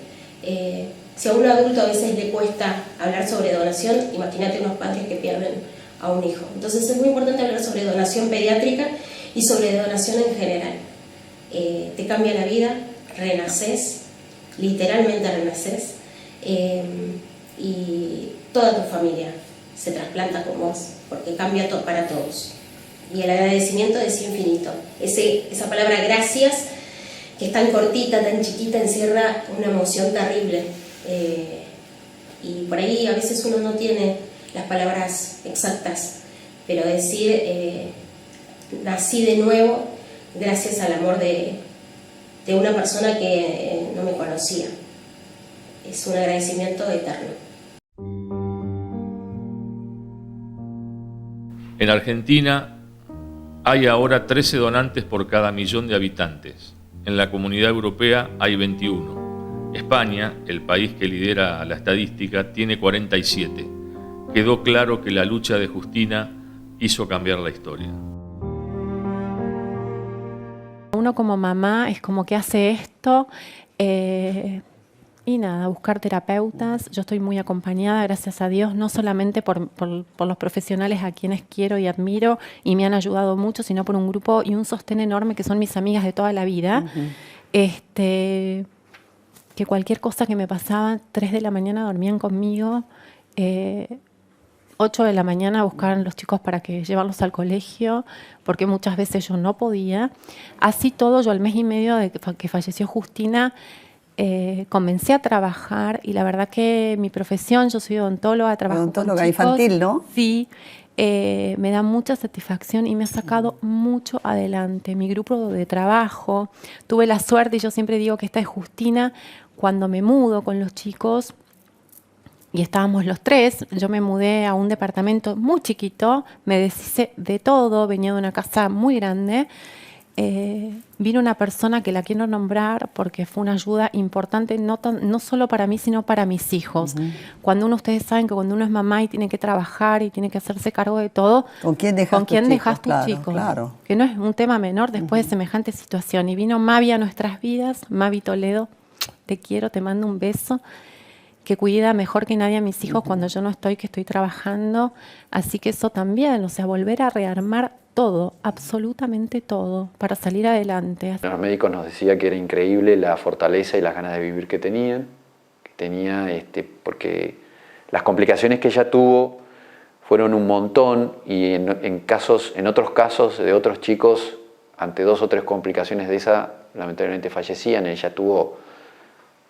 Si a un adulto a veces le cuesta hablar sobre donación, imagínate unos padres que pierden a un hijo. Entonces es muy importante hablar sobre donación pediátrica y sobre donación en general. Te cambia la vida, renaces, literalmente renaces, y toda tu familia se trasplanta con vos, porque cambia todo para todos. Y el agradecimiento es infinito. Esa palabra gracias, que es tan cortita, tan chiquita, encierra una emoción terrible. Y por ahí a veces uno no tiene las palabras exactas, pero decir nací de nuevo gracias al amor de una persona que no me conocía. Es un agradecimiento eterno. En Argentina hay ahora 13 donantes por cada millón de habitantes. En la Comunidad Europea hay 21. España, el país que lidera la estadística, tiene 47. Quedó claro que la lucha de Justina hizo cambiar la historia. Uno como mamá es como que hace esto y nada, buscar terapeutas. Yo estoy muy acompañada, gracias a Dios, no solamente por los profesionales a quienes quiero y admiro y me han ayudado mucho, sino por un grupo y un sostén enorme que son mis amigas de toda la vida. Que cualquier cosa que me pasaba, 3 de la mañana dormían conmigo, 8 de la mañana buscaban los chicos para llevarlos al colegio, porque muchas veces yo no podía. Así todo, yo al mes y medio de que falleció Justina, comencé a trabajar, y la verdad que mi profesión, yo soy odontóloga, trabajo odontóloga con chicos, infantil, ¿no? Sí, me da mucha satisfacción y me ha sacado mucho adelante. Mi grupo de trabajo, tuve la suerte, y yo siempre digo que esta es Justina, cuando me mudo con los chicos, y estábamos los 3, yo me mudé a un departamento muy chiquito, me deshice de todo, venía de una casa muy grande. Vino una persona que la quiero nombrar porque fue una ayuda importante, no solo para mí, sino para mis hijos. Cuando ustedes saben que cuando uno es mamá y tiene que trabajar y tiene que hacerse cargo de todo, ¿con quién dejas tus chicos? Claro. Que no es un tema menor después de semejante situación. Y vino Mavi a nuestras vidas, Mavi Toledo, te quiero, te mando un beso, que cuida mejor que nadie a mis hijos cuando yo no estoy, que estoy trabajando. Así que eso también, o sea, volver a rearmar todo, absolutamente todo, para salir adelante. Los médicos nos decían que era increíble la fortaleza y las ganas de vivir que tenía, porque las complicaciones que ella tuvo fueron un montón, y en otros casos de otros chicos, ante 2 o 3 complicaciones de esa, lamentablemente fallecían. Ella tuvo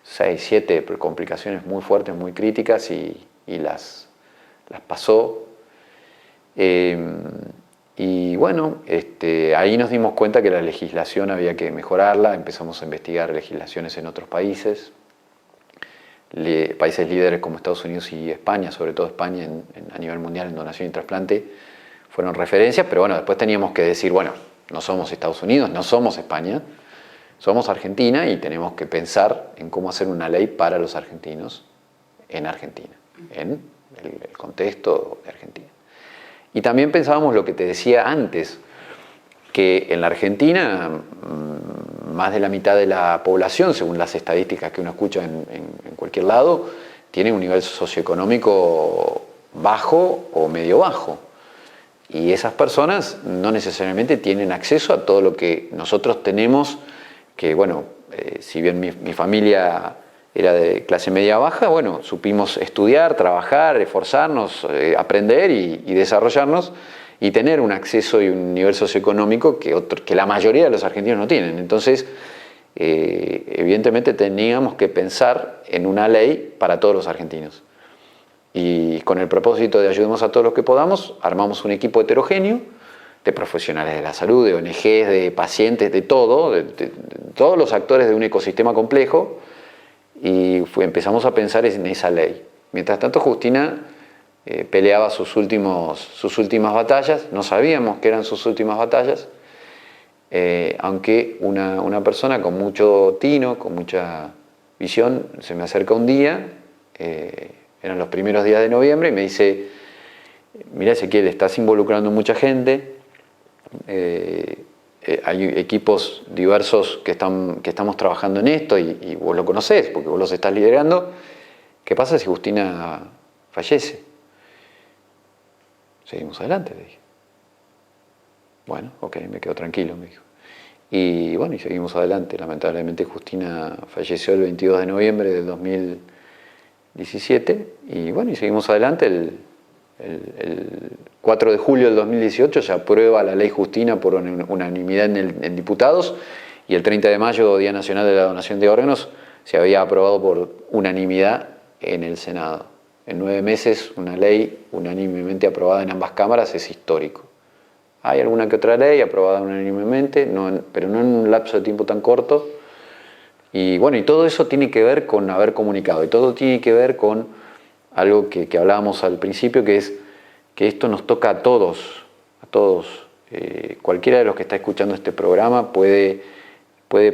6, 7 complicaciones muy fuertes, muy críticas, y las pasó. Y bueno, ahí nos dimos cuenta que la legislación había que mejorarla. Empezamos a investigar legislaciones en otros países, países líderes como Estados Unidos y España, sobre todo España a nivel mundial en donación y trasplante, fueron referencias. Pero bueno, después teníamos que decir, bueno, no somos Estados Unidos, no somos España, somos Argentina, y tenemos que pensar en cómo hacer una ley para los argentinos en Argentina, en el contexto de Argentina. Y también pensábamos lo que te decía antes, que en la Argentina más de la mitad de la población, según las estadísticas que uno escucha en cualquier lado, tiene un nivel socioeconómico bajo o medio bajo. Y esas personas no necesariamente tienen acceso a todo lo que nosotros tenemos, que bueno, si bien mi familia era de clase media baja, bueno, supimos estudiar, trabajar, esforzarnos, aprender y desarrollarnos, y tener un acceso y un nivel socioeconómico que la mayoría de los argentinos no tienen. Entonces, evidentemente teníamos que pensar en una ley para todos los argentinos. Y con el propósito de ayudemos a todos los que podamos, armamos un equipo heterogéneo de profesionales de la salud, de ONGs, de pacientes, de todo, de todos los actores de un ecosistema complejo, y empezamos a pensar en esa ley. Mientras tanto, Justina peleaba sus últimas batallas, no sabíamos que eran sus últimas batallas, aunque una persona con mucho tino, con mucha visión, se me acerca un día, eran los primeros días de noviembre, y me dice: mira, Ezequiel, estás involucrando mucha gente, hay equipos diversos que estamos trabajando en esto, y vos lo conocés porque vos los estás liderando. ¿Qué pasa si Justina fallece? Seguimos adelante, le dije. Bueno, ok, me quedo tranquilo, me dijo. Y bueno, y seguimos adelante. Lamentablemente Justina falleció el 22 de noviembre del 2017, y bueno, y seguimos adelante. El 4 de julio del 2018 se aprueba la ley Justina por unanimidad en diputados, y el 30 de mayo, Día Nacional de la Donación de Órganos, se había aprobado por unanimidad en el Senado. En 9 meses, una ley unánimemente aprobada en ambas cámaras es histórico. Hay alguna que otra ley aprobada unánimemente, pero no en un lapso de tiempo tan corto. Y bueno, y todo eso tiene que ver con haber comunicado, y todo tiene que ver con algo que hablábamos al principio, que es que esto nos toca a todos, a todos. Cualquiera de los que está escuchando este programa puede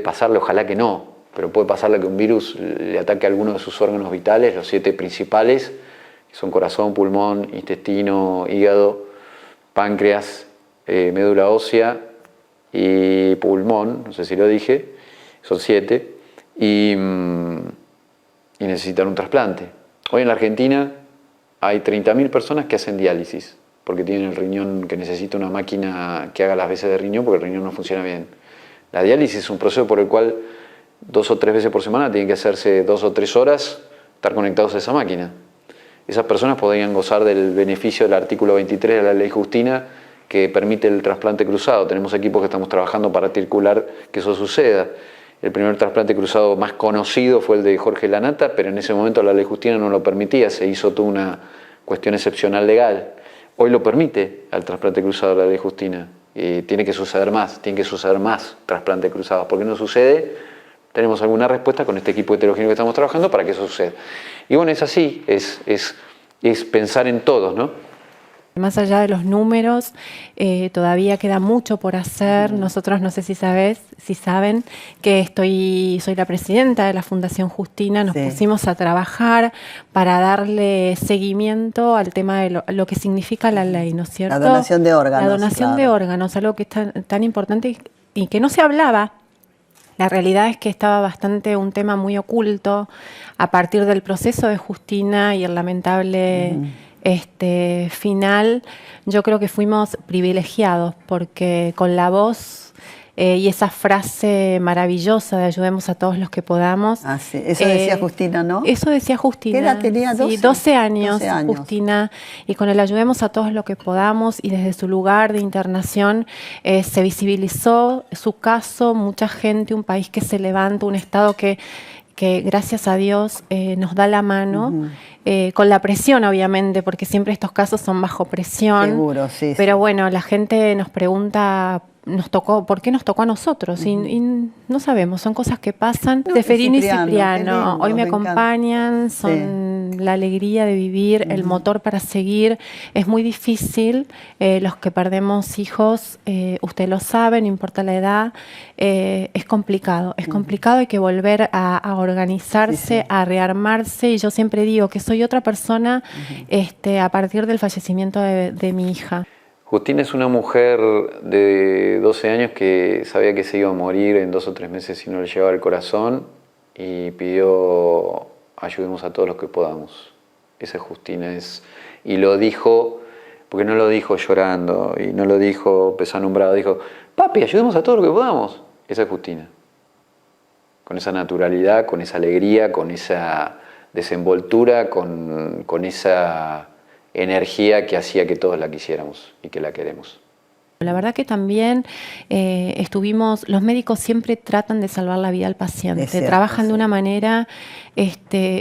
pasarle, ojalá que no, pero puede pasarle que un virus le ataque a alguno de sus órganos vitales, los 7 principales, que son corazón, pulmón, intestino, hígado, páncreas, médula ósea y pulmón, no sé si lo dije, son 7, y necesitan un trasplante. Hoy en la Argentina hay 30.000 personas que hacen diálisis porque tienen el riñón que necesita una máquina que haga las veces de riñón, porque el riñón no funciona bien. La diálisis es un proceso por el cual 2 o 3 veces por semana tienen que hacerse 2 o 3 horas, estar conectados a esa máquina. Esas personas podrían gozar del beneficio del artículo 23 de la ley Justina, que permite el trasplante cruzado. Tenemos equipos que estamos trabajando para articular que eso suceda. El primer trasplante cruzado más conocido fue el de Jorge Lanata, pero en ese momento la ley Justina no lo permitía, se hizo toda una cuestión excepcional legal. Hoy lo permite al trasplante cruzado la ley Justina. Tiene que suceder más trasplantes cruzados. ¿Por qué no sucede? Tenemos alguna respuesta con este equipo heterogéneo que estamos trabajando para que eso suceda. Y bueno, es así, es pensar en todos, ¿no? Más allá de los números, todavía queda mucho por hacer. Nosotros, no sé si saben, que soy la presidenta de la Fundación Justina. Nos pusimos a trabajar para darle seguimiento al tema de lo que significa la ley, ¿no es cierto? La donación de órganos. La donación de órganos, algo que es tan importante y que no se hablaba. La realidad es que estaba un tema muy oculto a partir del proceso de Justina y el lamentable final. Yo creo que fuimos privilegiados porque con la voz y esa frase maravillosa de ayudemos a todos los que podamos. Ah, sí. Eso decía Justina, ¿no? Eso decía Justina. ¿Qué edad tenía? 12, sí, 12 años, Justina. Y con el ayudemos a todos los que podamos y desde su lugar de internación se visibilizó su caso, mucha gente, un país que se levanta, un Estado que gracias a Dios nos da la mano, con la presión obviamente, porque siempre estos casos son bajo presión. Seguro, sí. Pero bueno, la gente nos pregunta, ¿por qué nos tocó a nosotros? Y no sabemos, son cosas que pasan. Seferino y Cipriano, hoy me acompañan, son la alegría de vivir, el motor para seguir. Es muy difícil, los que perdemos hijos, usted lo sabe, no importa la edad, es complicado, hay que volver a organizarse, a rearmarse, y yo siempre digo que soy otra persona a partir del fallecimiento de mi hija. Justina es una mujer de 12 años que sabía que se iba a morir en 2 o 3 meses si no le llegaba el corazón, y pidió ayudemos a todos los que podamos. Esa es Justina, y lo dijo, porque no lo dijo llorando y no lo dijo pesanumbrado, dijo: papi, ayudemos a todos los que podamos. Esa es Justina, con esa naturalidad, con esa alegría, con esa desenvoltura, con esa energía que hacía que todos la quisiéramos y que la queremos. La verdad que también los médicos siempre tratan de salvar la vida al paciente, Cierto, trabajan sí. de una manera,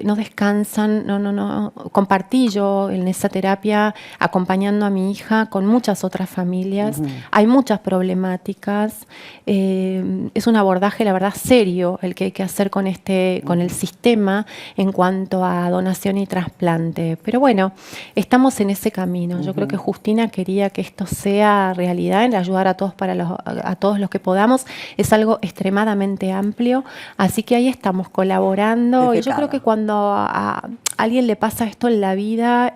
no descansan, no. Compartí yo en esa terapia acompañando a mi hija con muchas otras familias, hay muchas problemáticas, es un abordaje, la verdad, serio el que hay que hacer con el sistema en cuanto a donación y trasplante. Pero bueno, estamos en ese camino. Yo creo que Justina quería que esto sea realidad, en ayudar a todos a todos los que podamos. Es algo extremadamente amplio, así que ahí estamos colaborando. Y yo creo que cuando a alguien le pasa esto en la vida,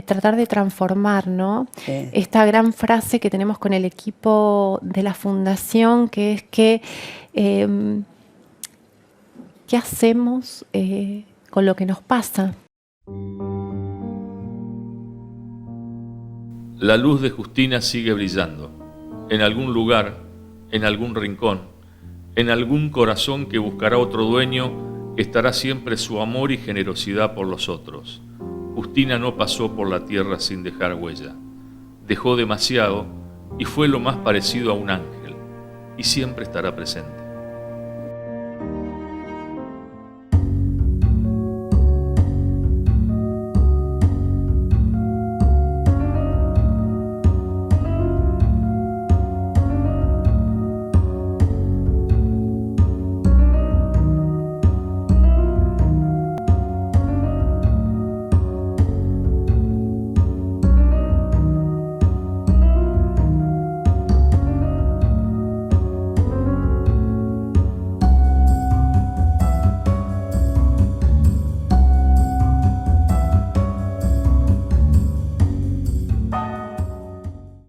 tratar de transformar, ¿no? Sí. Esta gran frase que tenemos con el equipo de la fundación, que es que ¿qué hacemos con lo que nos pasa? La luz de Justina sigue brillando, en algún lugar, en algún rincón, en algún corazón que buscará otro dueño, estará siempre su amor y generosidad por los otros. Justina no pasó por la tierra sin dejar huella. Dejó demasiado y fue lo más parecido a un ángel, y siempre estará presente.